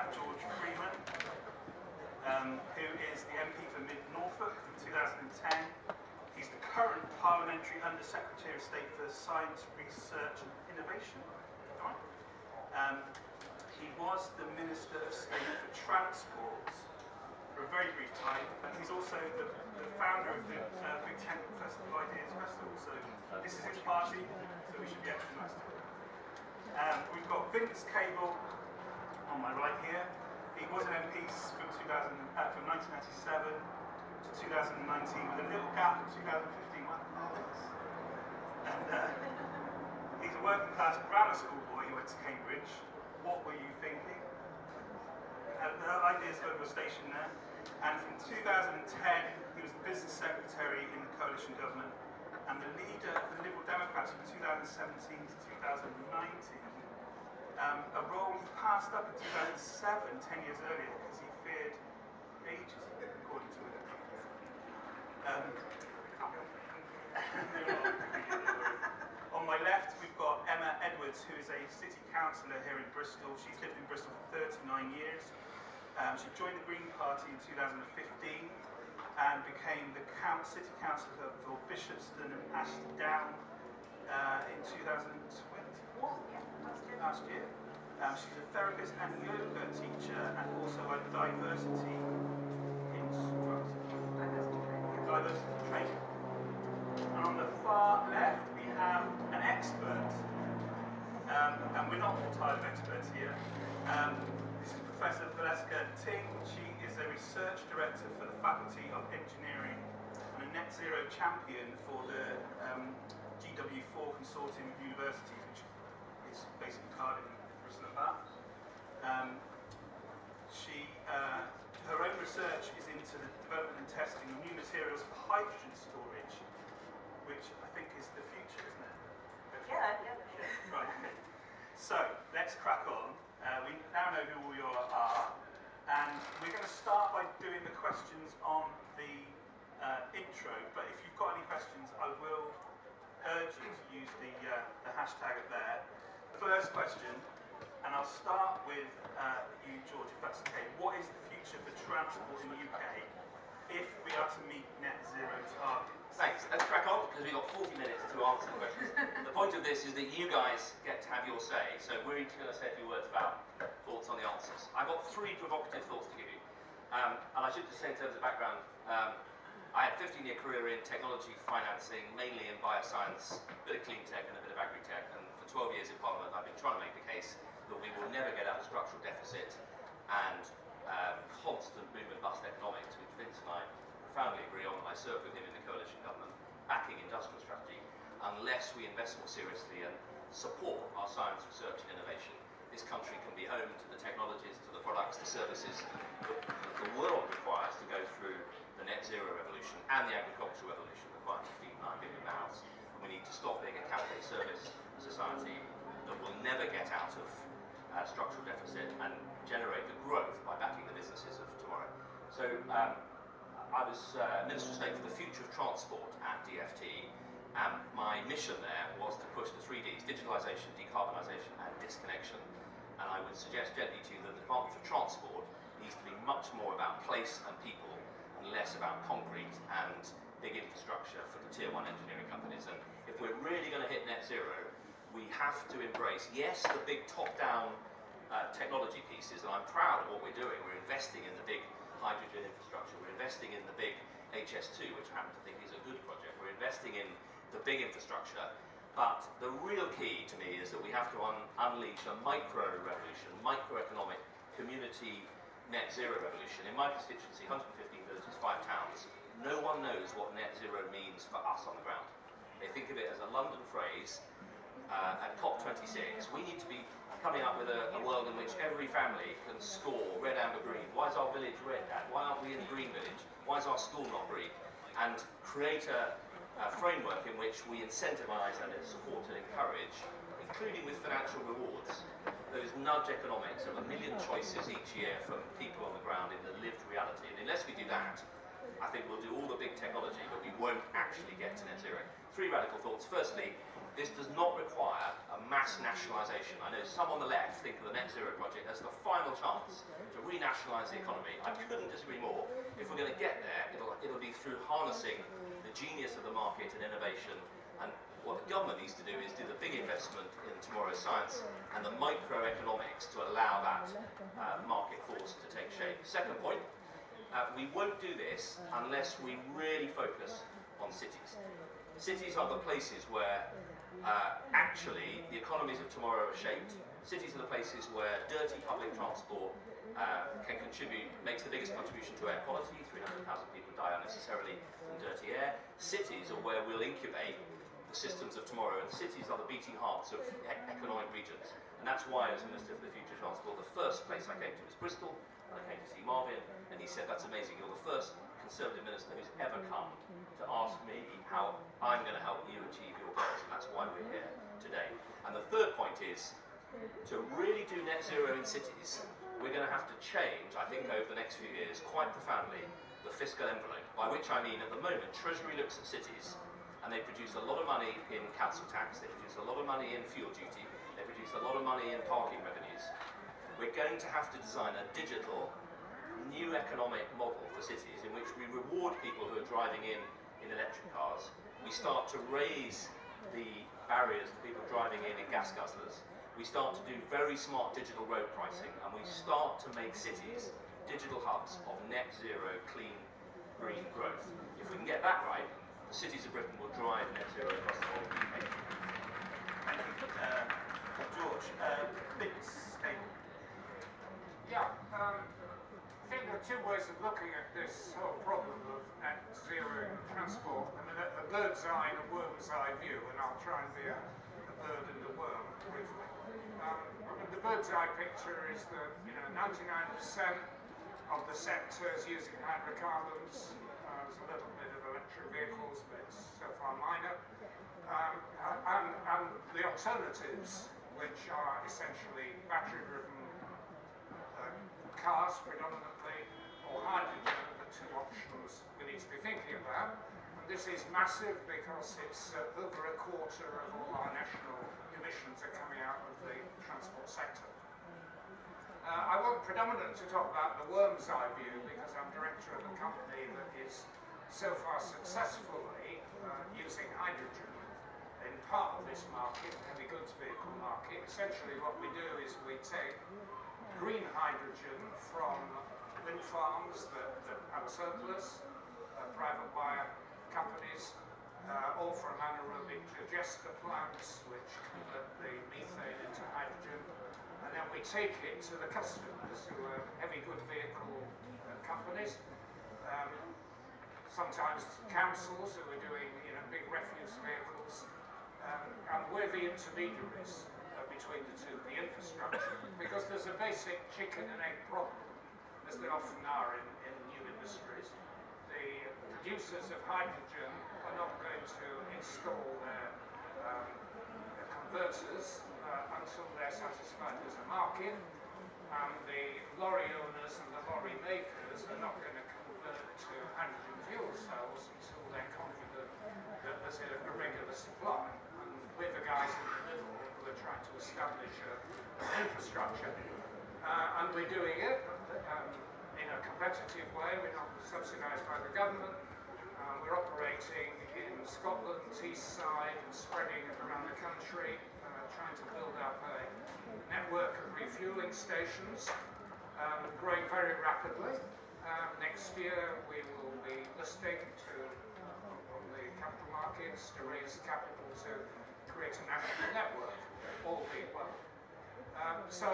have George Freeman, who is the MP for Mid-Norfolk from 2010. He's the current Parliamentary Under-Secretary of State for Science, Research and Innovation. He was the Minister of State for Transport for a very brief time. He's also the founder of the Big Tent Festival of Ideas Festival, so this is his party, so we should be extra nice to him. We've got Vince Cable on my right here. He was an MP from 1997 to 2019 with a little gap in 2015. And he's a working class grammar school boy who went to Cambridge. What were you thinking? The Ideas Global Station there. And from 2010, he was the business secretary in the coalition government and the leader of the Liberal Democrats from 2017 to 2019. A role he passed up in 2007, 10 years earlier, because he feared ageism, according to him. On my left, we've got Emma Edwards, who is a city councillor here in Bristol. She's lived in Bristol for 39 years. She joined the Green Party in 2015 and became the city councillor for Bishopston and Ashton Down in 2021, last year. She's a therapist and yoga teacher and also a diversity instructor. Diversity trainer. And on the far left, we have an expert. And we're not all tired of experts here. This is Professor Valeska Ting. She is a research director for the Faculty of Engineering and a net zero champion for the GW4 consortium of universities, which is basically Cardiff, Bristol and Bath. Her own research is into the development and testing of new materials for hydrogen storage, which I think is the future, isn't it? Yeah. Right. So let's crack on. We now know who all you all are, and we're going to start by doing the questions on the intro. But if you've got any questions, I will urge you to use the hashtag up there. The first question, and I'll start with you, George, if that's okay. What is the future for transport in the UK if we are to meet net zero targets? Thanks. Let's crack on, because we've got 40 minutes to answer the questions. The point of this is that you guys get to have your say, so we're each going to say a few words about thoughts on the answers. I've got 3 provocative thoughts to give you. And I should just say in terms of background, I had a 15-year career in technology financing, mainly in bioscience, a bit of clean tech and a bit of agri-tech, and for 12 years in Parliament I've been trying to make the case that we will never get out of structural deficit and constant boom and bust economics, which Vince and I profoundly agree on. I served with him in the coalition government, backing industrial strategy, unless we invest more seriously and support our science, research and innovation. This country can be home to the technologies, to the products, the services that the world requires to go through the net zero revolution and the agricultural revolution required to feed 9 billion mouths. And we need to stop being a cafe service society that will never get out of structural deficit and generate the growth by backing the businesses of tomorrow. So I was Minister of State for the Future of Transport at DFT, and my mission there was to push the 3 Ds, digitalisation, decarbonisation and disconnection. And I would suggest gently to you that the Department for Transport needs to be much more about place and people and less about concrete and big infrastructure for the tier 1 engineering companies. And if we're really going to hit net zero, we have to embrace, yes, the big top-down technology pieces, and I'm proud of what we're doing. We're investing in the big hydrogen infrastructure, we're investing in the big HS2, which I happen to think is a good project. We're investing in the big infrastructure, but the real key to me is that we have to unleash a micro-revolution, microeconomic, community net zero revolution. In my constituency, 115 villages, 5 towns, no one knows what net zero means for us on the ground. They think of it as a London phrase. At COP26, we need to be coming up with a world in which every family can score red, amber, green. Why is our village red, Dad? Why aren't we in the green village? Why is our school not green? And create a framework in which we incentivise and support and encourage, including with financial rewards, those nudge economics of 1 million choices each year from people on the ground in the lived reality. And unless we do that, I think we'll do all the big technology, but we won't actually get to net zero. 3 radical thoughts. Firstly, This does not require a mass nationalisation. I know some on the left think of the Net Zero project as the final chance to renationalise the economy. I couldn't disagree more. If we're going to get there, it'll be through harnessing the genius of the market and innovation. And what the government needs to do is do the big investment in tomorrow's science and the microeconomics to allow that market force to take shape. Second point, we won't do this unless we really focus on cities. Cities are the places where actually the economies of tomorrow are shaped. Cities are the places where dirty public transport can contribute, makes the biggest contribution to air quality. 300,000 people die unnecessarily from dirty air. Cities are where we'll incubate the systems of tomorrow, and cities are the beating hearts of economic regions. And that's why, as Minister for the Future Transport, the first place I came to was Bristol, and I came to see Marvin, and he said, that's amazing, you're the first Conservative Minister who's ever come to ask me how I'm going to help you achieve your goals, and that's why we're here today. And the third point is, to really do net zero in cities, we're going to have to change, I think, over the next few years, quite profoundly, the fiscal envelope, by which I mean, at the moment, Treasury looks at cities, and they produce a lot of money in council tax, they produce a lot of money in fuel duty, they produce a lot of money in parking revenues. We're going to have to design a digital, new economic model for cities in which we reward people who are driving in electric cars. We start to raise the barriers to people driving in gas guzzlers. We start to do very smart digital road pricing, and we start to make cities digital hubs of net zero, clean, green growth. If we can get that right, the cities of Britain will drive net zero across the whole UK. Thank you, George. Vince, Yeah, I think there are two ways of looking at this whole problem of net zero transport. I mean, a bird's eye and a worm's eye view, and I'll try and be a bird and a worm briefly. The bird's eye picture is that 99% of the sector is using hydrocarbons. There's a little bit of electric vehicles, but it's so far minor. And the alternatives, which are essentially battery-driven cars predominantly, or hydrogen, are the two options we need to be thinking about. And this is massive because it's over a quarter of all our national emissions are coming out of the transport sector. I want predominantly to talk about the worm's eye view because I'm director of a company that is so far successfully using hydrogen in part of this market, the heavy goods vehicle market. Essentially what we do is we take green hydrogen from wind farms that have a surplus, private buyer companies, or from anaerobic digester plants which convert the methane into hydrogen, and then we take it to the customers who are heavy good vehicle companies, sometimes councils who are doing big refuse vehicles, and we're the intermediaries between the two, the infrastructure, because there's a basic chicken and egg problem, as there often are in new industries. The producers of hydrogen are not going to install their converters until they're satisfied there's a market, and the lorry owners and the lorry makers are not going to convert to hydrogen fuel cells until they're confident that there's a regular supply. And we're the guys in the middle who are trying to establish an infrastructure, and we're doing it in a competitive way. We're not subsidised by the government. We're operating in Scotland, Teesside, and spreading it around the country, trying to build up a network of refuelling stations, growing very rapidly. Next year we will be listing on the capital markets to raise capital to create a national network, all being well. So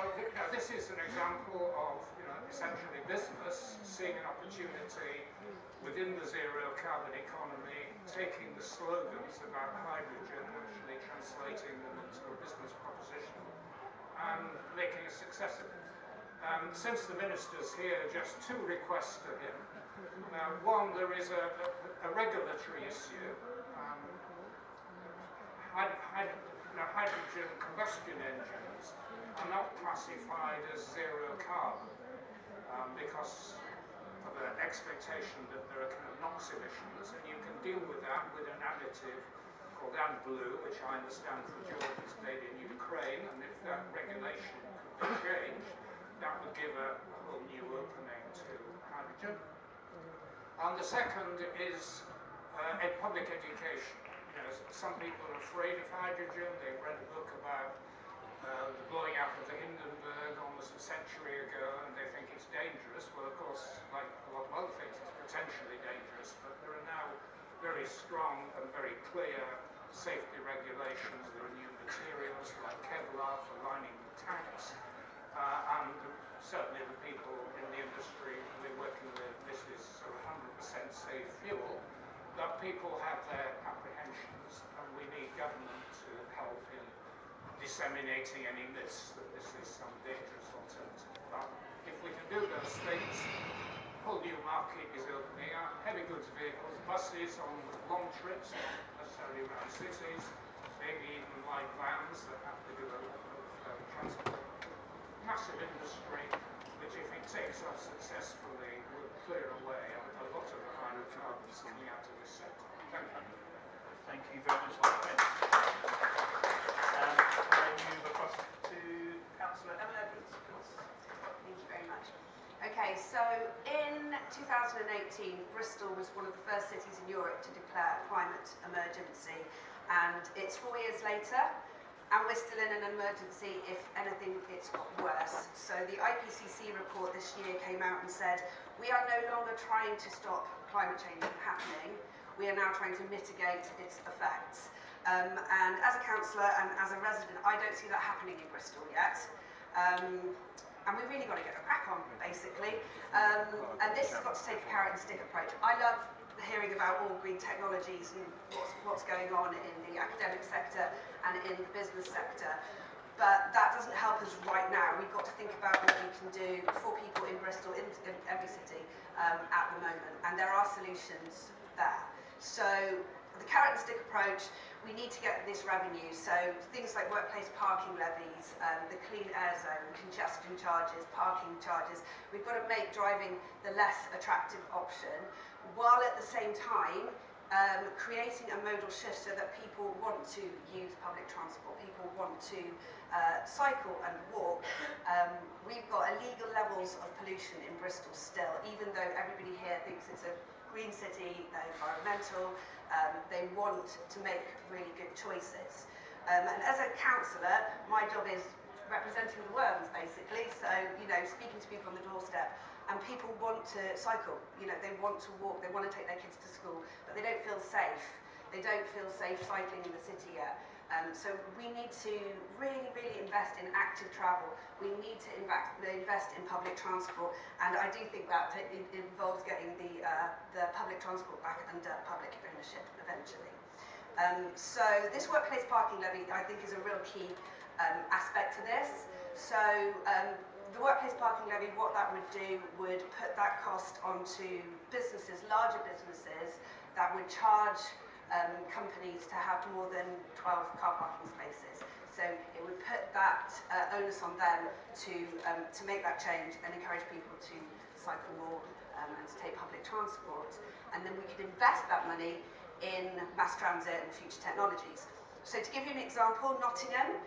this is an example of essentially business seeing an opportunity within the zero carbon economy, taking the slogans about hydrogen, actually translating them into a business proposition and making a success of it. Since the Minister's here, just two requests to him. One, there is a regulatory issue. Hydrogen combustion engines are not classified as zero carbon because of an expectation that there are kind of NOx emissions, and you can deal with that with an additive called AdBlue, which I understand from George is made in Ukraine, and if that regulation could be changed, that would give a whole new opening to hydrogen. And the second is public education. You know, some people are afraid of hydrogen. They read a book about the blowing up of the Hindenburg almost a century ago, and they think it's dangerous. Well, of course, like a lot of other things, it's potentially dangerous, but there are now very strong and very clear safety regulations. There are new materials like Kevlar for lining the tanks, and certainly the people in the industry we're working with, this is sort of 100% safe fuel, but people have their apprehensions, and we need government to help in disseminating any myths that this is some dangerous alternative. But if we can do those things, a whole new market is opening up. Heavy goods vehicles, buses on long trips, not necessarily around cities, maybe even light vans that have to do a lot of transport. Massive industry, which if it takes off successfully, will clear away a lot of the hydrocarbons coming out of this sector. Thank you. Thank you very much, Lord. I move across to Councillor Emma Edwards, please. Thank you very much. Okay, so in 2018, Bristol was one of the first cities in Europe to declare a climate emergency, and it's 4 years later, and we're still in an emergency. If anything, it's got worse. So the IPCC report this year came out and said, we are no longer trying to stop climate change from happening, we are now trying to mitigate its effects. And as a councillor and as a resident, I don't see that happening in Bristol yet. And we've really got to get a crack on, basically. And this has got to take a carrot and stick approach. I love hearing about all green technologies and what's going on in the academic sector and in the business sector. But that doesn't help us right now. We've got to think about what we can do for people in Bristol, in every city at the moment. And there are solutions there. So the carrot and stick approach, we need to get this revenue. So things like workplace parking levies, the clean air zone, congestion charges, parking charges. We've got to make driving the less attractive option, while at the same time creating a modal shift so that people want to use public transport, people want to cycle and walk. We've got illegal levels of pollution in Bristol still, even though everybody here thinks it's a green city, they're environmental, they want to make really good choices. And as a councillor, my job is representing the worms, basically, so, you know, speaking to people on the doorstep. And people want to cycle, you know, they want to walk, they want to take their kids to school, but they don't feel safe. They don't feel safe cycling in the city yet. So we need to really, really invest in active travel. We need to invest in public transport, and I do think that it involves getting the public transport back under public ownership eventually. So this workplace parking levy, I think, is a real key aspect to this. So the workplace parking levy, what that would do would put that cost onto businesses, larger businesses, that would charge companies to have more than 12 car parking spaces. So it would put that onus on them to make that change and encourage people to cycle more and to take public transport. And then we could invest that money in mass transit and future technologies. So to give you an example, Nottingham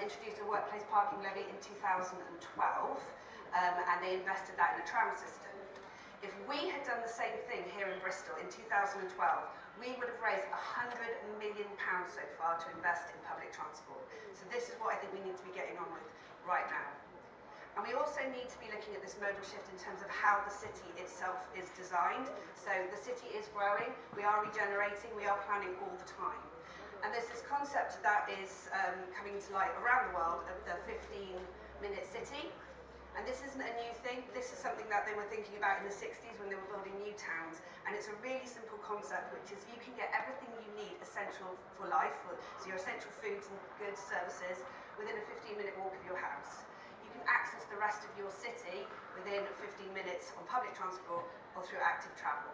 introduced a workplace parking levy in 2012, and they invested that in a tram system. If we had done the same thing here in Bristol in 2012, we would have raised £100 million so far to invest in public transport. So this is what I think we need to be getting on with right now. And we also need to be looking at this modal shift in terms of how the city itself is designed. So the city is growing, we are regenerating, we are planning all the time. And there's this concept that is coming to light around the world of the 15-minute city. And this isn't a new thing. This is something that they were thinking about in the 60s when they were building new towns. And it's a really simple concept, which is you can get everything you need essential for life, so your essential foods and goods, services, within a 15-minute walk of your house. You can access the rest of your city within 15 minutes on public transport or through active travel.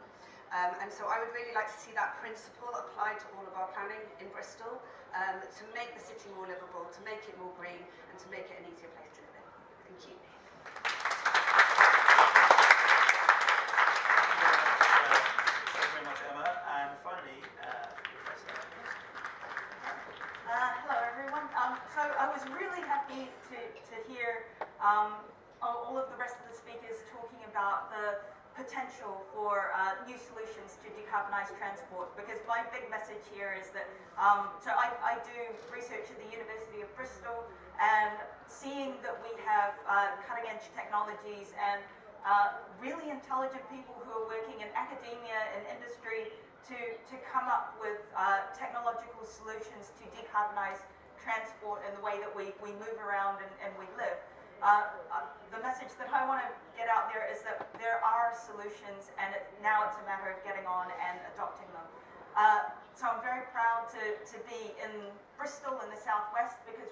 And so I would really like to see that principle applied to all of our planning in Bristol, to make the city more livable, to make it more green, and to make it an easier place to live in. Thank you. Thank you very much, Emma. And finally, Professor. was really happy to hear all of the rest of the speakers talking about the potential for new solutions to decarbonise transport, because my big message here is that, so I do research at the University of Bristol, and seeing that we have cutting edge technologies and really intelligent people who are working in academia and industry to come up with technological solutions to decarbonise transport and the way that we move around and we live. The message that I want to get out there is that there are solutions, and now it's a matter of getting on and adopting them. So I'm very proud to be in Bristol in the southwest, because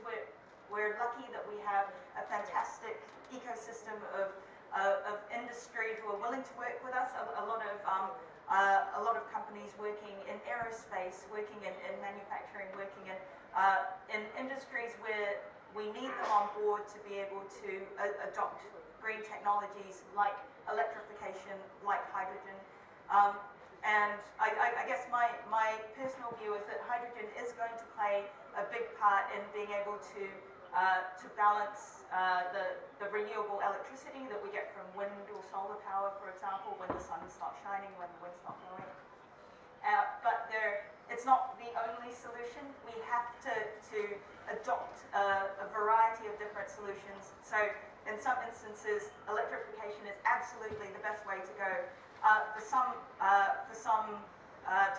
we're lucky that we have a fantastic ecosystem of industry who are willing to work with us. A lot of companies working in aerospace, working in manufacturing, working in industries where we need them on board to be able to adopt green technologies like electrification, like hydrogen. And I guess my personal view is that hydrogen is going to play a big part in being able to balance the renewable electricity that we get from wind or solar power, for example, when the sun's not shining, when the wind's not blowing. But it's not the only solution. We have to adopt a variety of different solutions. So in some instances, electrification is absolutely the best way to go. For some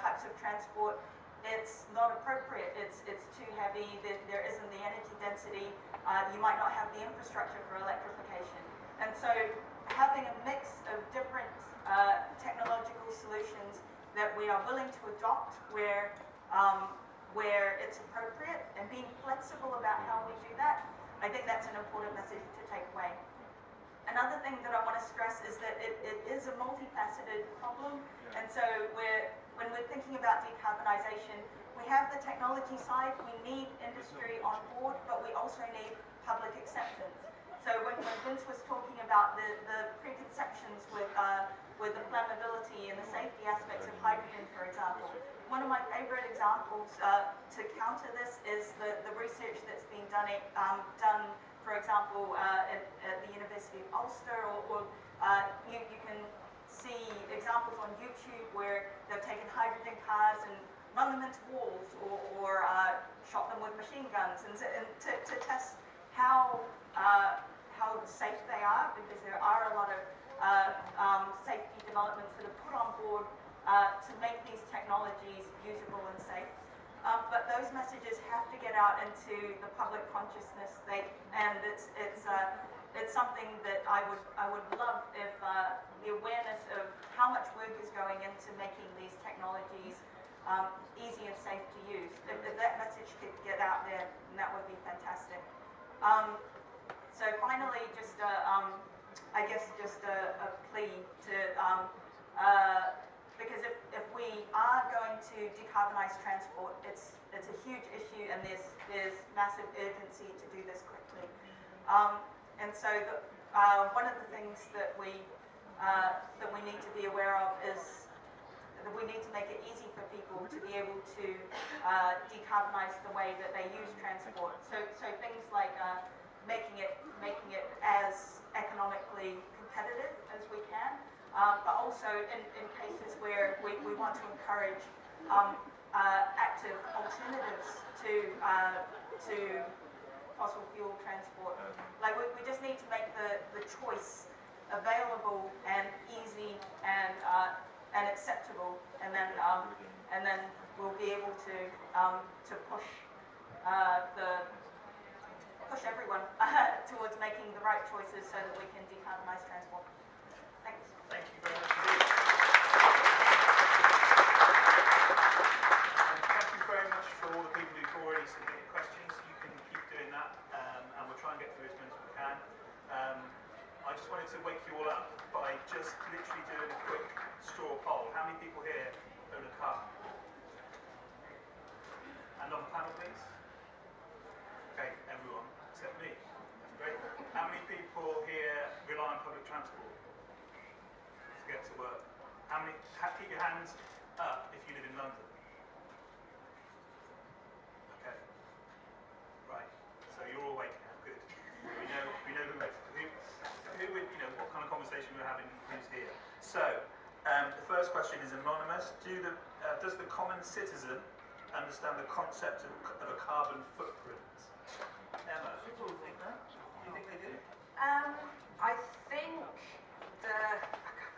types of transport, it's not appropriate. It's too heavy. There isn't the energy density. You might not have the infrastructure for electrification. And so having a mix of different technological solutions that we are willing to adopt where it's appropriate, and being flexible about how we do that, I think that's an important message to take away. Another thing that I want to stress is that it is a multifaceted problem, and so when we're thinking about decarbonisation, we have the technology side, we need industry on board, but we also need public acceptance. So when Vince was talking about the preconceptions with the flammability and the safety aspects of hydrogen, for example, one of my favourite examples to counter this is the research that's been done, for example, at the University of Ulster, or you can see examples on YouTube where they've taken hydrogen cars and run them into walls, or shot them with machine guns, and to test how safe they are, because there are a lot of safety developments that are put on board to make these technologies usable and safe. But those messages have to get out into the public consciousness, and it's something that I would love if the awareness of how much work is going into making these technologies easy and safe to use. If that message could get out there, that would be fantastic. So finally, just I guess just a plea to because if we are going to decarbonise transport, it's a huge issue, and there's massive urgency to do this quickly. And so one of the things that we need to be aware of is that we need to make it easy for people to be able to decarbonise the way that they use transport. So things like making it as economically competitive as we can, but also in cases where we want to encourage active alternatives to fossil fuel transport. Like we just need to make the choice available and easy and acceptable, and then we'll be able to push everyone towards making the right choices so that we can decarbonise transport. Thanks. Thank you very much indeed. And thank you very much for all the people who've already submitted questions. You can keep doing that, and we'll try and get through as many as we can. I just wanted to wake you all up by just literally doing a quick straw poll. How many people here own a car? And on the panel, please. Okay, everyone except me. That's great. How many people here rely on public transport to get to work? How many? Keep your hands up if you live in London. Okay. Right. So you're citizen understand the concept of a carbon footprint? Emma, people think that? Do you think they do? I think the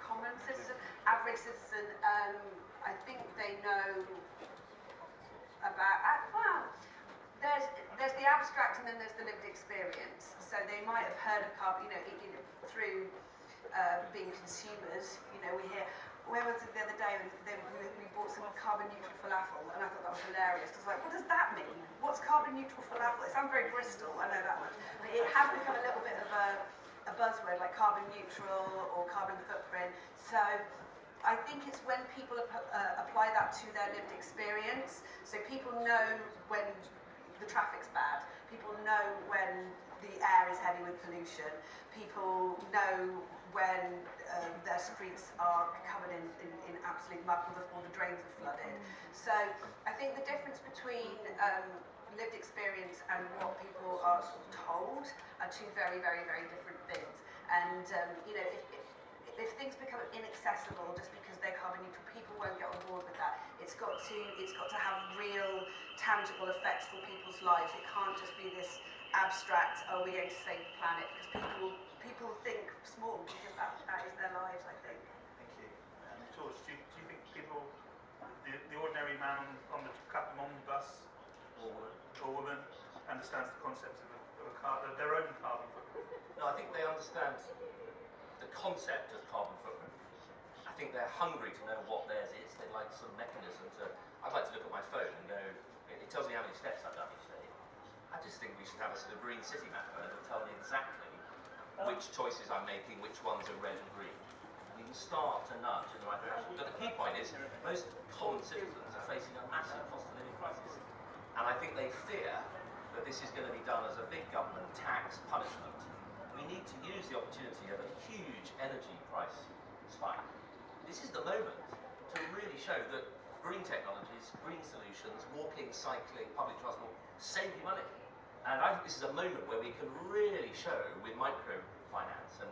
common citizen, average citizen, I think they know about, well, there's the abstract and then there's the lived experience. So they might have heard of carbon, through being consumers. We hear, where was it the other day when we bought some carbon neutral falafel, and I thought that was hilarious. I was like, what does that mean? What's carbon neutral falafel? It sounds very Bristol, I know that much. But it has become a little bit of a buzzword, like carbon neutral or carbon footprint. So I think it's when people apply that to their lived experience. So people know when the traffic's bad. People know when the air is heavy with pollution. People know when their streets are covered in absolute mud or the drains are flooded. So I think the difference between lived experience and what people are told are two very, very, very different things. And if things become inaccessible just because they're carbon neutral, people won't get on board with that. It's got to have real, tangible effects for people's lives. It can't just be this abstract, oh, we're going to save the planet, because people think small, because that is their lives, I think. Thank you. George, do you think people, the ordinary man on the omnibus or woman understands the concept of their own carbon footprint? No, I think they understand the concept of carbon footprint. I think they're hungry to know what theirs is. They like some mechanism to. I'd like to look at my phone and know it tells me how many steps I've done each day. I just think we should have a sort of green city map, and it'll tell me exactly which choices I'm making, which ones are red and green. We can start to nudge in the right direction. But the key point is, most common citizens are facing a massive cost of living crisis, and I think they fear that this is going to be done as a big government tax punishment. We need to use the opportunity of a huge energy price spike. This is the moment to really show that green technologies, green solutions, walking, cycling, public transport, save you money. And I think this is a moment where we can really show with microfinance and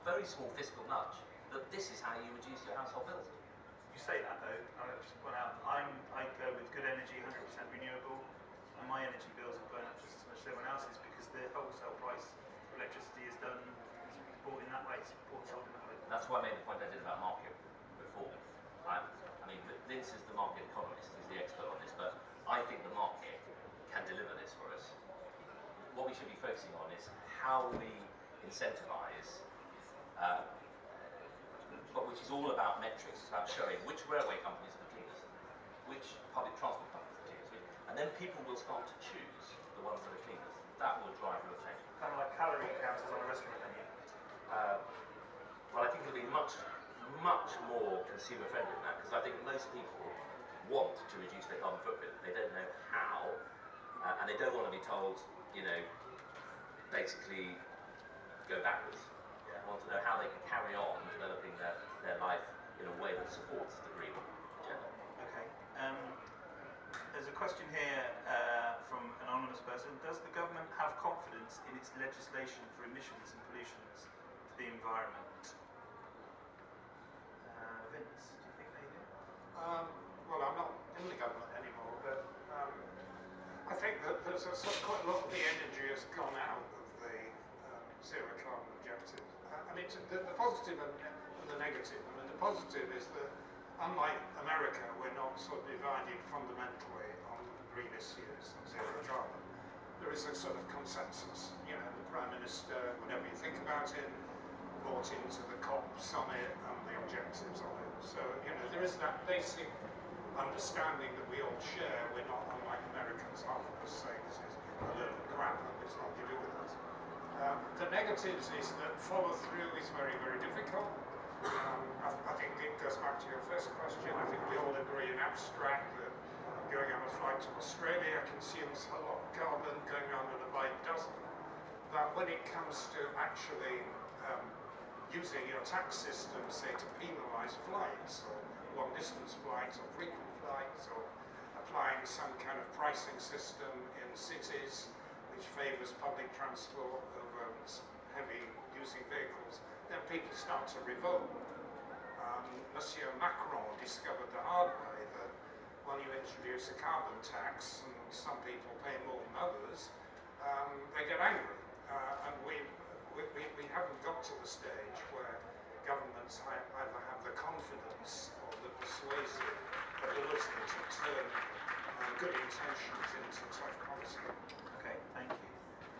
very small fiscal nudge that this is how you reduce your household bills. You say that though, I'll just point out, I go with good energy, 100% renewable, and my energy bills have gone up just as much as everyone else's because the wholesale price of electricity is bought in that way, it's bought and sold in that way. That's why I made the point I did about market reform. I mean, Vince is the market economist, he's the expert on this, but I think the market can deliver this for us. What we should be focusing on is how we incentivise, but which is all about metrics, it's about showing which railway companies are the cleanest, which public transport companies are the cleanest, and then people will start to choose the ones that are cleanest. That will drive real change. Kind of like calorie counters on a restaurant menu. Well, I think it'll be much more consumer friendly than that, because I think most people want to reduce their carbon footprint. They don't know how, and they don't want to be told, basically go backwards. They want to know how they can carry on developing their life in a way that supports the green agenda. Okay. There's a question here from an anonymous person. Does the government have confidence in its legislation for emissions and pollutions to the environment? Vince, do you think they do? Well, I'm not in the government anymore, but I think that there's quite a lot of the energy has gone out of the zero carbon objective. I mean, the positive and the negative. I mean, the positive is that, unlike America, we're not sort of divided fundamentally on green issues and zero carbon. There is a sort of consensus. The Prime Minister, whatever you think about it, bought into the COP summit and the objectives of it. So, there is that basic understanding that we all share. We're not unlike Americans, half of us say this is a load of crap and it's nothing to do with us. The negatives is that follow through is very, very difficult. I think it goes back to your first question. I think we all agree in abstract that going on a flight to Australia consumes a lot of carbon, going around with a bike doesn't. But when it comes to actually using your tax system, say, to penalise flights, or long-distance flights, or frequent flights, or applying some kind of pricing system in cities which favours public transport over heavy using vehicles, then people start to revolt. Monsieur Macron discovered the hard way that when you introduce a carbon tax, and some people pay more than others, they get angry. And we haven't got to the stage where governments either have the confidence or the persuasive ability to turn good intentions into tough policy. Okay, thank you.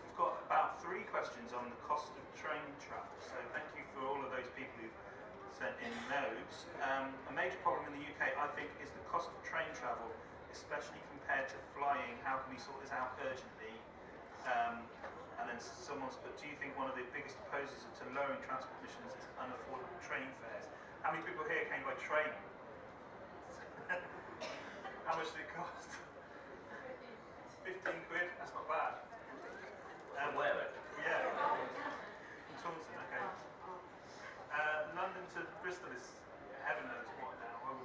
We've got about 3 questions on the cost of train travel, so thank you for all of those people who've sent in those. A major problem in the UK, I think, is the cost of train travel, especially compared to flying. How can we sort this out urgently? And then someone's put, do you think one of the biggest opposers to lowering transport emissions is unaffordable train fares? How many people here came by train? How much did it cost? 15 quid? That's not bad. Where? Yeah. Taunton, okay. London to Bristol is heaven knows what now. I'll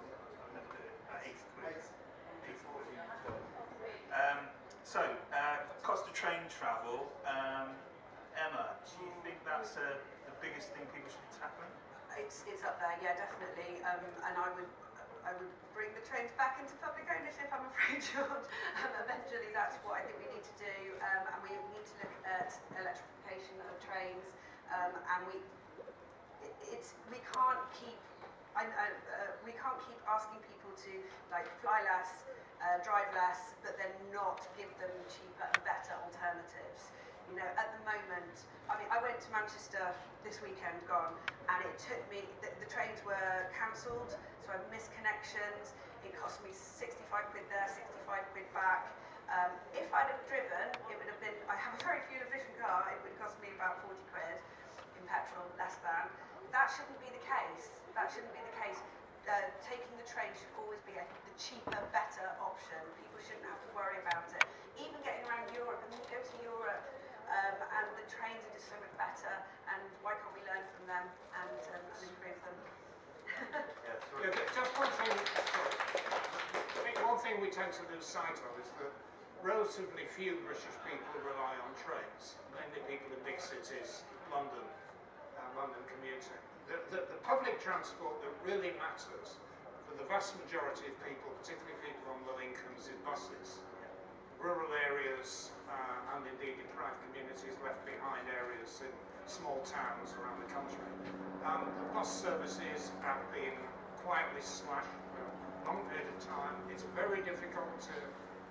never do it. 80 quid. 80 quid. Cost of train travel. Emma, do you think that's the biggest thing people should be tackling? It's up there, yeah, definitely. And I would bring the trains back into public ownership, I'm afraid, George. Eventually, that's what I think we need to do. And we need to look at electrification of trains. And we can't keep asking people to like fly less, drive less, but then not give them cheaper and better alternatives. You know, at the moment, I mean, I went to Manchester this weekend gone, and it took me, the trains were cancelled, so I missed connections. It cost me 65 quid there, 65 quid back. If I'd have driven, it would have been, I have a very fuel efficient car, it would have cost me about 40 quid in petrol, less than. That shouldn't be the case. That shouldn't be the case. Taking the train should always be the cheaper, better option. People shouldn't have to worry about it. Even getting around Europe, and you go to Europe, and the trains are just so much better, and why can't we learn from them and improve them? Just one thing, I think one thing we tend to lose sight of is that relatively few British people rely on trains, mainly people in big cities, London commuting. The public transport that really matters for the vast majority of people, particularly people on low incomes, is buses. Rural areas and indeed deprived communities, left behind areas in small towns around the country. The bus services have been quietly slashed for a long period of time. It's very difficult to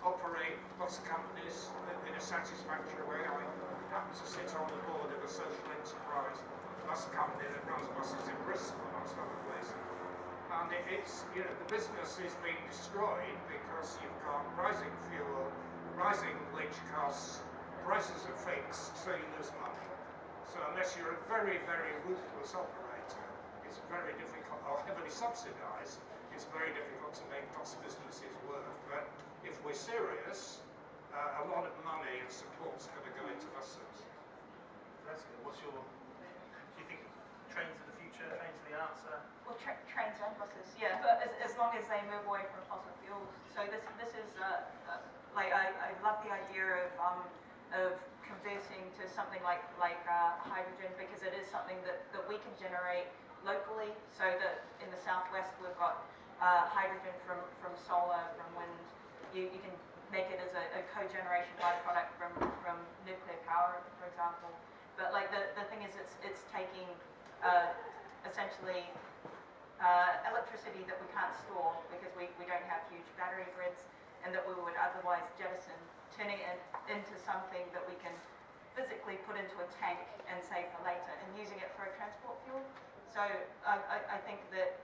operate bus companies in a satisfactory way. I happen to sit on the board of a social enterprise bus company that runs buses in Bristol, amongst other places. And it's, you know, the business is being destroyed because you've got rising fuel, rising wage costs, prices are fixed, so you lose money. So unless you're a very, very ruthless operator, it's very difficult, or heavily subsidised, it's very difficult to make bus businesses work. But if we're serious, a lot of money and support's going to go into buses. Valeska, what's your... Do you think trains are the future, trains are the answer? Well, trains and buses, yeah, but as long as they move away from fossil fuels. So this is like I love the idea of converting to something like hydrogen, because it is something that we can generate locally. So that in the southwest we've got hydrogen from solar, from wind. You can make it as a cogeneration byproduct from nuclear power, for example. But like the thing is, it's taking essentially electricity that we can't store because we don't have huge battery grids, and that we would otherwise jettison, turning it into something that we can physically put into a tank and save for later, and using it for a transport fuel. So I think that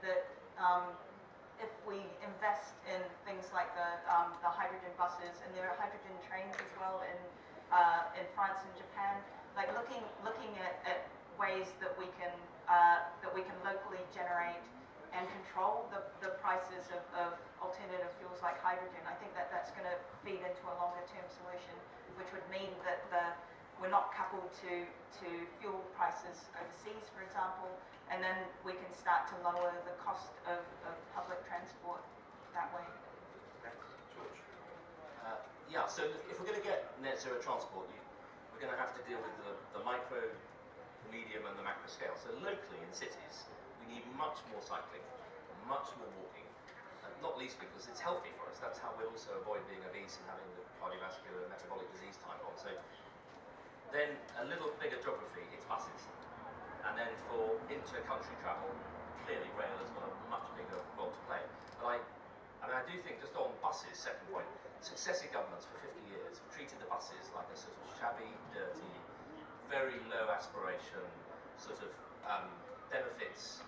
if we invest in things like the hydrogen buses, and there are hydrogen trains as well in France and Japan, like looking at ways that we can locally generate and control the prices of alternative fuels like hydrogen. I think that's going to feed into a longer term solution, which would mean that we're not coupled to fuel prices overseas, for example, and then we can start to lower the cost of public transport that way. Okay. George? Yeah, so if we're going to get net zero transport, we're going to have to deal with the micro, the medium and the macro scale. So locally in cities, we need much more cycling, much more walking, and not least because it's healthy for us. That's how we'll also avoid being obese and having the cardiovascular and metabolic disease type on. So then a little bigger geography, it's buses. And then for inter-country travel, clearly rail has got a much bigger role to play. But I do think, just on buses, second point, successive governments for 50 years have treated the buses like a sort of shabby, dirty, very low aspiration, sort of benefits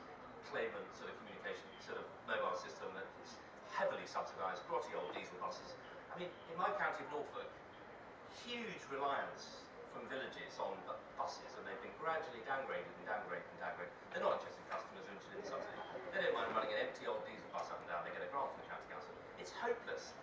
claimant sort of communication, sort of mobile system that is heavily subsidised, grotty old diesel buses. I mean, in my county of Norfolk, huge reliance from villages on buses, and they've been gradually downgraded and downgraded and downgraded. They're not interested in customers, they're interested in subsidy. They don't mind running an empty old diesel bus up and down, they get a grant from the county council. It's hopeless.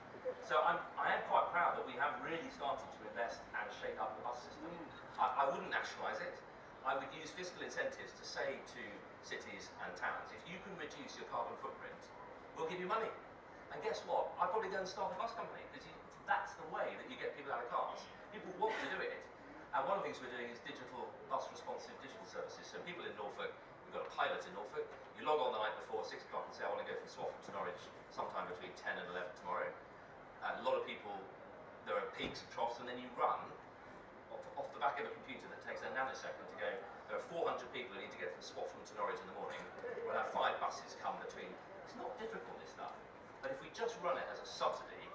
So I am quite proud that we have really started to invest and shake up the bus system. I wouldn't nationalise it. I would use fiscal incentives to say to cities and towns, if you can reduce your carbon footprint, we'll give you money. And guess what? I'd probably go and start a bus company, because that's the way that you get people out of cars. People want to do it. And one of the things we're doing is digital, bus responsive digital services. So people in Norfolk, we've got a pilot in Norfolk, you log on the night before, 6 o'clock, and say, I want to go from Swaffham to Norwich sometime between 10 and 11 tomorrow. A lot of people, there are peaks and troughs, and then you run off the back of a computer that takes a nanosecond to go, there are 400 people who need to get from Swaffham to Norwich in the morning. We'll have 5 buses come between. It's not difficult, this stuff. But if we just run it as a subsidy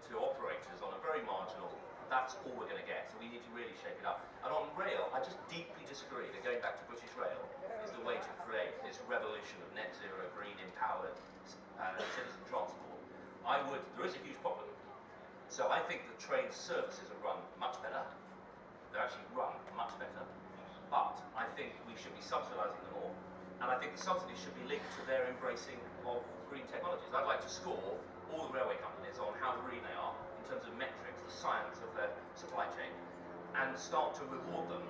to operators on a very marginal, that's all we're going to get. So we need to really shake it up. And on rail, I just deeply disagree that going back to British Rail is the way to create this revolution of net zero, green, empowered citizen transport. There is a huge problem. So I think the train services are run much better. They're actually run much better. But I think we should be subsidising them all. And I think the subsidies should be linked to their embracing of green technologies. I'd like to score all the railway companies on how green they are in terms of metrics, the science of their supply chain, and start to reward them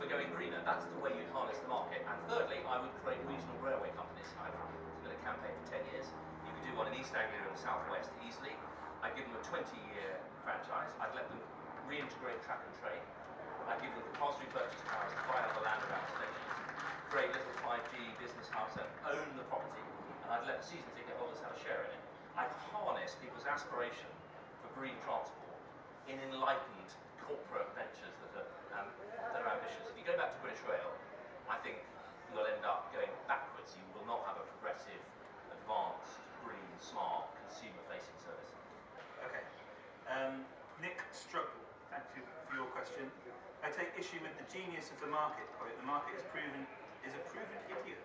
for going greener. That's the way you'd harness the market. And thirdly, I would create regional railway companies. I've been a campaign for 10 years. You could do one in East Anglia and the South West easily. I'd give them a 20-year franchise. I'd let them reintegrate track and train. I'd give them compulsory purchase powers to buy up the land around stations, create little 5G business hubs and own the property, and I'd let the season ticket holders have a share in it. I'd harness people's aspiration for green transport in enlightened corporate ventures that are ambitious. If you go back to British Rail, I think you'll end up going backwards. You will not have a progressive, advanced, green, smart, consumer-facing service. Okay. Nick Struggle, thank you for your question. I take issue with the genius of the market quote. The market is a proven idiot.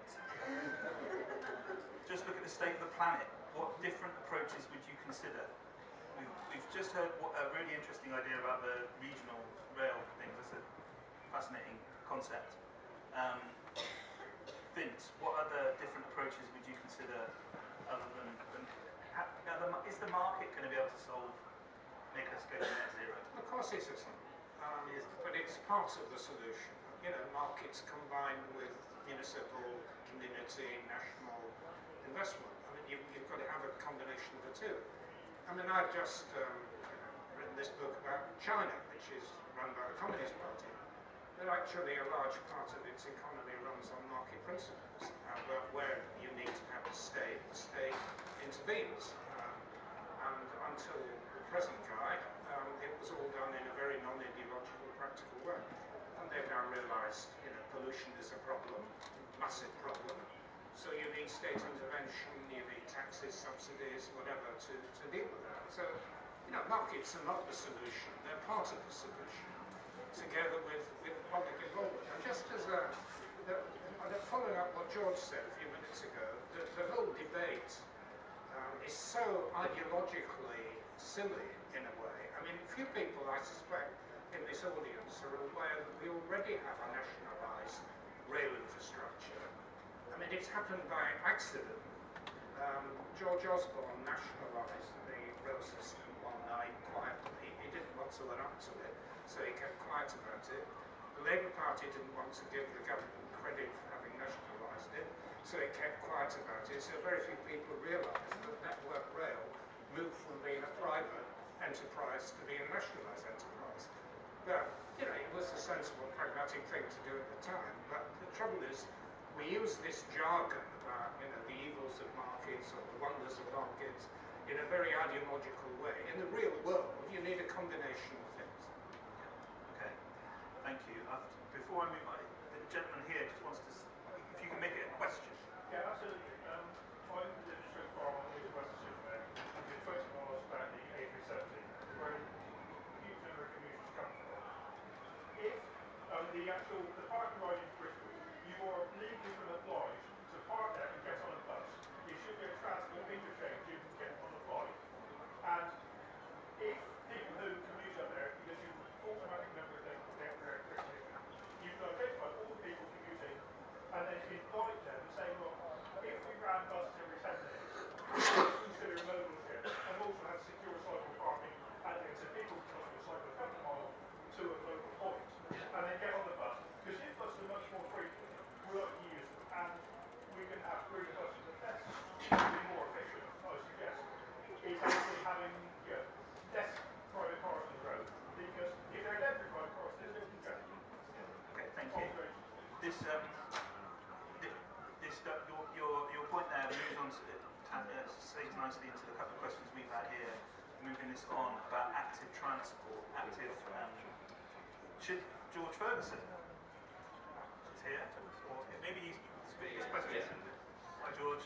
Just look at the state of the planet. What different approaches would you consider? We've just heard a really interesting idea about the regional rail thing. That's a fascinating concept. Vince, what other different approaches would you consider other than is the market going to be able to make us go to net zero? Of course it isn't. But it's part of the solution. You know, markets combined with municipal, community, national investment. I mean, you've got to have a combination of the two. I mean, I've just written this book about China, which is run by the Communist Party. But actually a large part of its economy runs on market principles, but where you need to have the state intervenes. And until the present guy, it was all done in a very non-ideological, practical way. And they've now realised, you know, pollution is a problem, massive problem. So you need state intervention, you need taxes, subsidies, whatever, to deal with that. So, you know, markets are not the solution, they're part of the solution, together with public involvement. And just as following up what George said a few minutes ago, the whole debate is so ideologically silly in a way. I mean, few people, I suspect, in this audience are aware that we already have a nationalised rail infrastructure. I mean, it's happened by accident. George Osborne nationalised the rail system one night quietly. He didn't want to run up to it, so he kept quiet about it. The Labour Party didn't want to give the government credit for having nationalised it, so it kept quiet about it. So very few people realised that Network Rail moved from being a private enterprise to being a nationalised enterprise. But, you know, it was a sensible, pragmatic thing to do at the time. But the trouble is, we use this jargon about, you know, the evils of markets or the wonders of markets in a very ideological way. In the real world, you need a combination of things. Okay, thank you. Before I move on, the gentleman here just wants to, if you can make it a question. Yeah, absolutely. I'm the district from the West Superman. I'm doing 20 miles about the A370, where a huge number of commuters come from. If the parking ride in Bristol, you are legally obliged to park there and get on a bus. You should get transport interchange, you can get on a bike. And if people who commute up there, because you automatically remember their electricity, you can identify all the people commuting and then invite them and say, look, if we ran buses every 10 minutes, consider a modal shift and also have secure cycle parking and then so people can cycle a couple of miles to a local point and then get on the bus. Because if buses are much more frequent, we like to use them and we can have greener buses and less to be more efficient, I suggest, is actually having less private cars on the road. Because if they're electric private cars, there's no congestion. Okay, thank you. This your point there moves on to segues nicely into the couple of questions we've had here, moving this on about active transport, should George Ferguson is here, or maybe he's his question. Hi George.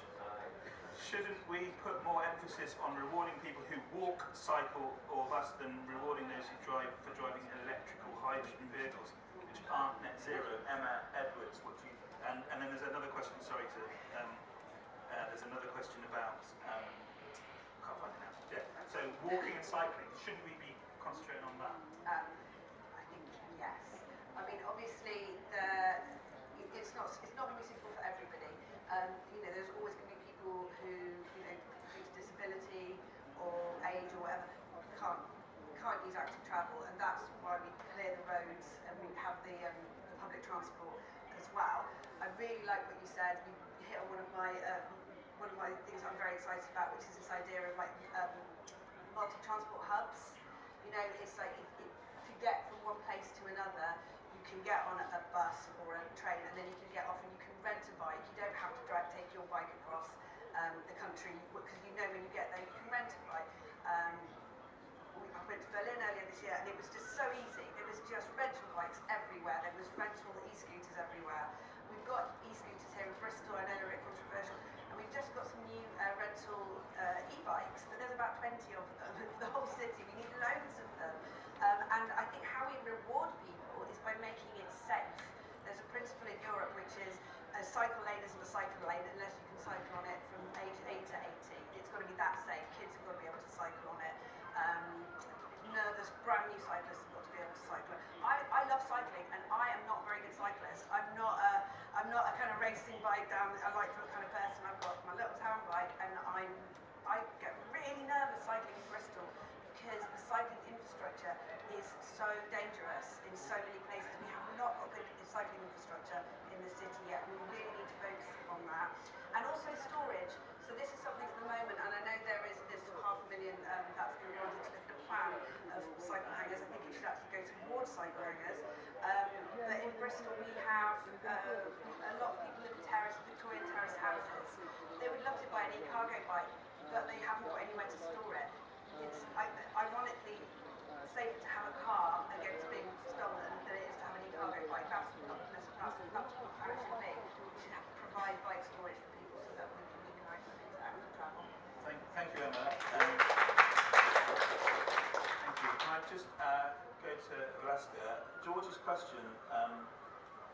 Shouldn't we put more emphasis on rewarding people who walk, cycle or bus than rewarding those who drive for driving electrical hydrogen vehicles which aren't net zero? Emma Edwards, what do you and then there's another question, sorry to there's another question about can't find it now. Yeah. So walking and cycling, shouldn't we be concentrating on that? I think yes. I mean, obviously, it's not going to be suitable for everybody. There's always going to be people who, due to disability or age or whatever, can't use active travel, and that's why we clear the roads and we have the public transport as well. I really like what you said. You hit on one of my things I'm very excited about, which is this idea of multi-transport hubs. It's like to get from one place to another, you can get on a bus or a train, and then you can get off and you can rent a bike. You don't have to take your bike across the country, because when you get there you can rent a bike. I went to Berlin earlier this year and it was just so easy. There was just rental bikes everywhere. There was rental e-scooters everywhere. We've got e-scooters here in Bristol. I know they're a bit controversial. And we've just got some new rental e-bikes, but there's about 20 of them for the whole city. We need loads of them. And I think how we reward people is by making it safe. There's a principle in Europe which is a cycle lane isn't a cycle lane unless you can cycle on it from age 8 to 80. It's got to be that safe. Kids have got to be able to cycle on it. Nervous, brand new cyclists have got to be able to cycle. I love cycling, and I am not a very good cyclist. I'm not a kind of racing bike down. I like that kind of person. I've got my little town bike, and I get really nervous cycling in Bristol because the cycling infrastructure is so dangerous in so many places. We have not got good cycling infrastructure in the city yet. We really need to focus on that, and also storage. So this is something at the moment, and I know there is this £500,000 that's been wanted to look at a plan of cycle hangers. I think it should actually go towards cycle hangers. But in Bristol we have a lot of people live in Victorian terrace houses. They would love to buy an e-cargo bike, but they haven't got anywhere to store it. It's ironically safer to have a car against being stolen than it is to have an e-cargo bike. That's how it should be. We should have to provide bike storage for people so that we can minimise the things that have to travel. Thank you, Emma. Thank you. Can I just go to Valeska? George's question,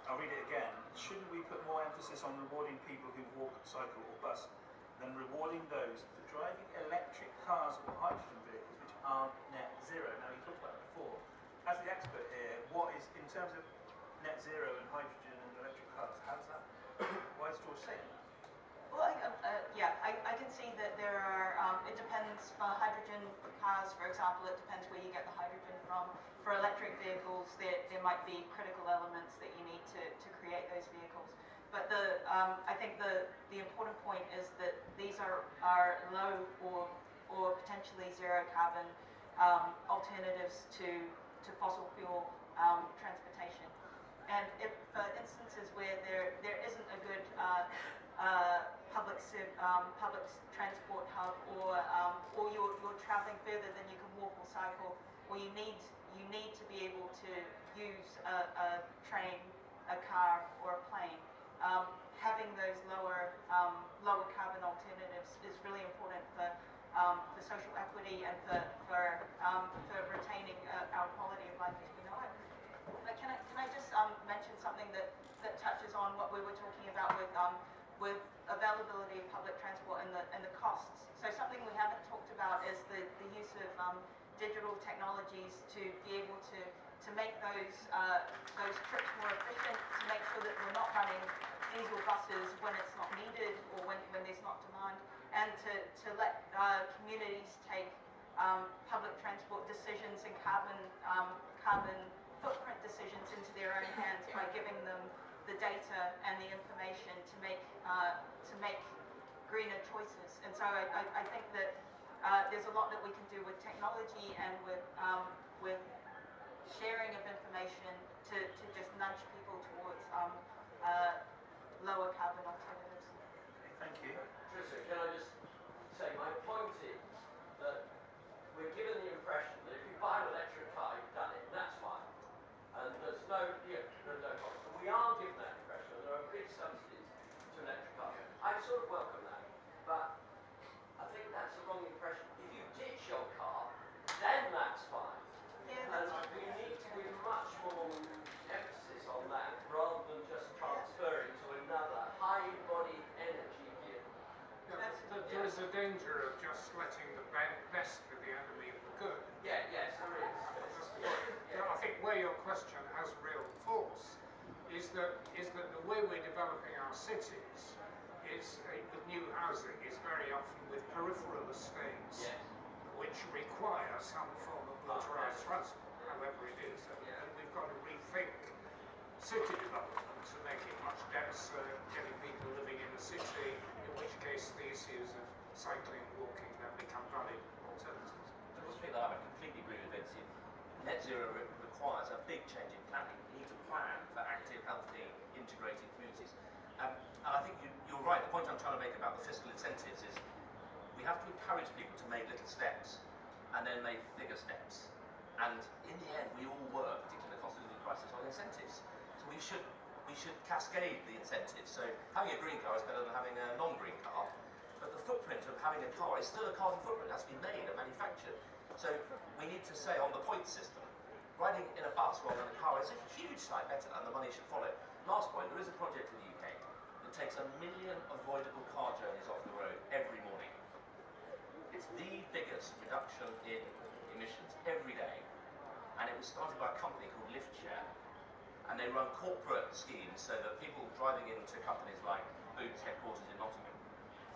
I'll read it again. Shouldn't we put more emphasis on rewarding people who walk, cycle or bus than rewarding those for driving electric cars or hydrogen vehicles which aren't net zero? Now, you talked about it before. As the expert here, what is, in terms of net zero and hydrogen and electric cars, how does that, why is George saying that? Well, I can see that there are, it depends for hydrogen cars, for example, it depends where you get the hydrogen from. For electric vehicles, there might be critical elements that you need to create those vehicles. But I think the important point is that these are low or potentially zero carbon alternatives to fossil fuel transportation. And if, for instances where there isn't a good a train, a car, or a plane. Having those lower carbon alternatives is really important for social equity and for retaining our quality of life as we know it. But can I just mention something that touches on what we were talking about with availability of public transport and the costs. So something we haven't talked about is the use of digital technologies to be able to make those trips more efficient, to make sure that we're not running diesel buses when it's not needed or when there's not demand, and to let communities take public transport decisions and carbon footprint decisions into their own hands by giving them the data and the information to make greener choices. And so I think that there's a lot that we can do with technology and with sharing of information to just nudge people towards lower carbon alternatives. Thank you. Tristan, can I just say my point is that we're given the impression that if you buy an electric car, you've done it, and that's fine. And there's no cost. And we are given that impression, and there are big subsidies to electric cars. I sort of welcome that, but I think that's the wrong impression. If you ditch your car, then that's fine. Yeah, And we need to give much more emphasis on that rather than just transferring to another high-embodied energy vehicle. There is a danger of just letting the best be the enemy of the good. Yes, there is. I think where your question has real force is that the way we're developing our cities is with new housing is very often with peripheral estates, which require some form of motorised transport, however it is. And we've got to rethink city development to make it much denser, getting people living in a city, in which case the issues of cycling and walking then become valid alternatives. Just think that I completely agree with Vinci. Net zero requires a big change in planning. We need to plan for active, healthy, integrated communities. And I think you're right. The point I'm trying to make about the fiscal incentives is we have to encourage people to make little steps and then make bigger steps. And in the end, we all work, particularly in the cost of living crisis, on incentives. So we should cascade the incentives. So having a green car is better than having a non-green car. But the footprint of having a car is still a carbon footprint. That's been made and manufactured. So we need to say on the points system, riding in a bus rather than a car is a huge sight better and the money should follow. Last point, there is a project in the UK that takes 1 million avoidable car journeys off the road every morning. It's the biggest reduction in emissions every day. And it was started by a company called Liftshare. And they run corporate schemes so that people driving into companies like Boots headquarters in Nottingham,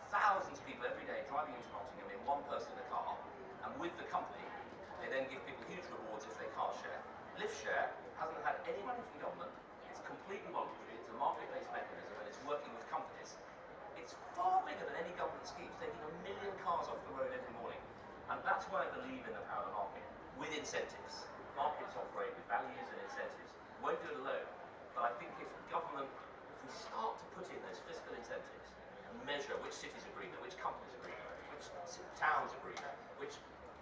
thousands of people every day driving into Nottingham in one person in a car, and with the company, they then give people huge rewards if they car share. Liftshare hasn't had any money from government, it's completely voluntary, it's a market-based mechanism, and it's working with companies. It's far bigger than any government scheme, taking 1 million cars off the road every morning. And that's why I believe in the power of the market, with incentives. Markets operate with values and incentives. We won't do it alone, but I think if we start to put in those fiscal incentives and measure which cities are greener, which companies are greener, which towns are greener,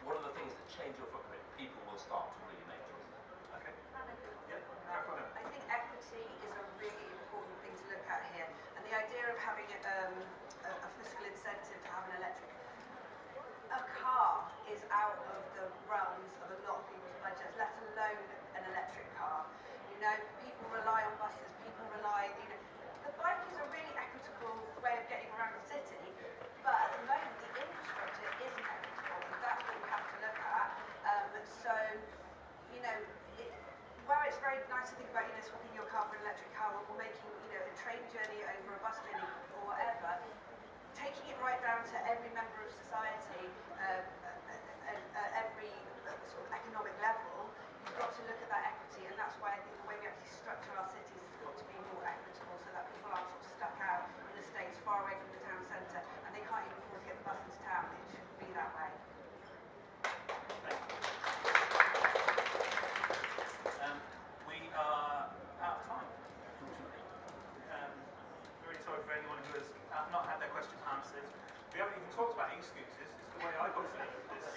what are the things that change your footprint, people will start to really make choices. Okay. I think equity is a really important thing to look at here, and the idea of having a fiscal incentive to have an electric car is out of the realms of a lot of people's budgets, let alone an electric car. You know, people rely on buses, people rely, the bike is a really equitable way of getting around the city, but at the moment the infrastructure isn't equitable, and that's what we have to look at. So, where it's very nice to think about, swapping your car for an electric car or making, a train journey over a bus journey or whatever, taking it right down to every member of society, every sort of economic level, you've got to look at that equity, and that's why I think the way we actually structure our cities has got to be more equitable so that people aren't sort of stuck out in estates far away from the town centre and they can't even afford to get the bus into town. It shouldn't be that way. We are out of time, unfortunately. Really sorry for anyone who has not had their questions answered. We haven't even talked about e-scooters. It's the way I got to know this.